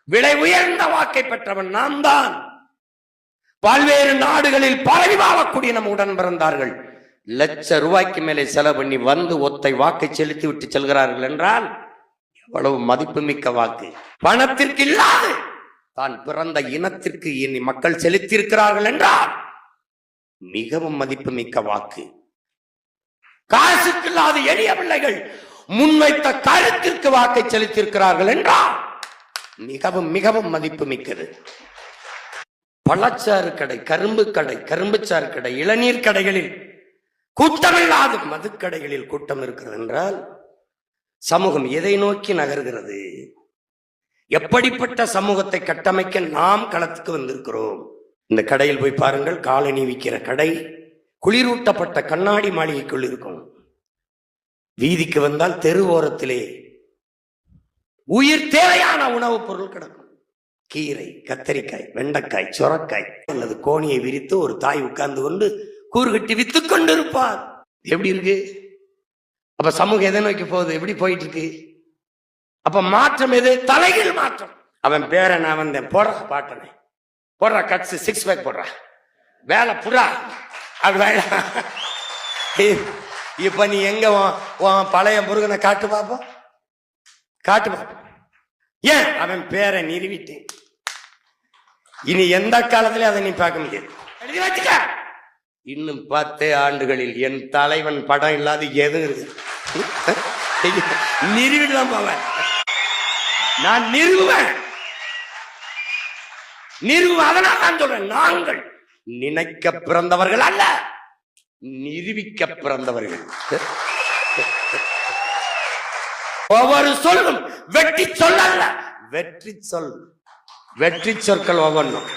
விலை உயர்ந்த வாக்கை பெற்றவன் நாம் தான். பல்வேறு நாடுகளில் பரவி வாழக்கூடிய நம்ம உடன் பிறந்தார்கள் லட்ச ரூபாய்க்கு மேலே செலவு பண்ணி வந்து ஒத்தை வாக்கை செலுத்தி விட்டு செல்கிறார்கள் என்றால் எவ்வளவு மதிப்புமிக்க வாக்கு. பணத்திற்கு இல்லாது தான் பிறந்த இனத்திற்கு இனி மக்கள் செலுத்தியிருக்கிறார்கள் என்றால் மிகவும் மதிப்புமிக்க வாக்கு. காசுக்கு இல்லாத எளிய பிள்ளைகள் முன்வைத்த கருத்திற்கு வாக்கை செலுத்தியிருக்கிறார்கள் என்றால் மிகவும் மிகவும் மதிப்பு மிக்கது. பழச்சாறு கடை, கரும்பு கடை, கரும்புச்சாறு கடை, இளநீர் கடைகளில் கூட்டமில்லாத மதுக்கடைகளில் கூட்டம் இருக்கிறது என்றால் சமூகம் எதை நோக்கி நகர்கிறது? எப்படிப்பட்ட சமூகத்தை கட்டமைக்க நாம் களத்துக்கு வந்திருக்கிறோம். இந்த கடையில் போய் பாருங்கள், காலணி விற்கிற கடை குளிரூட்டப்பட்ட கண்ணாடி மாளிகைக்குள் இருக்கும். வீதிக்கு வந்தால் தெரு ஓரத்திலே உயிர் தேவையான உணவுப் பொருள் கிடக்கும். கீரை, கத்தரிக்காய், வெண்டைக்காய், சொரக்காய் அல்லது கோணியை விரித்து ஒரு தாய் உட்கார்ந்து கொண்டு கூறுகட்டி வித்துக் கொண்டிருப்பார். எப்படி இருக்கு? அப்ப சமூகம் எதை நோக்கி போகுது? எப்படி போயிட்டு இருக்கு? அப்ப மாற்றம் எது? தலைகள் மாற்றம். அவன் பேரை நான் வந்தேன், போடுற பாட்டனை போடுறா, கட்ஸ் சிக்ஸ் பேக் போடுறா, வேலை புறா அப்படி வேலை. இப்ப நீ எங்க பழைய முருகனை காட்டு பாப்போம், காட்டு பாப்போம். ஏன்? அவன் பேரை நிறுவிட்டேன். இனி எந்த காலத்திலே அதை நீ பார்க்க முடியாது. எழுதி வச்சுக்க. இன்னும் 10 ஆண்டுகளில் என் தலைவன் படம் இல்லாத எது இருக்கு? நிறுவிடலாம் போவேன், நான் நிறுவுவேன். அதனால் நான் சொல்றேன், நாங்கள் நினைக்க பிறந்தவர்கள் அல்ல, நிரூபிக்க பிறந்தவர்கள். ஒவ்வொரு சொல்லும் வெற்றி சொல் அல்ல, வெற்றி சொல். வெற்றி சொற்கள் ஒவ்வொன்றும்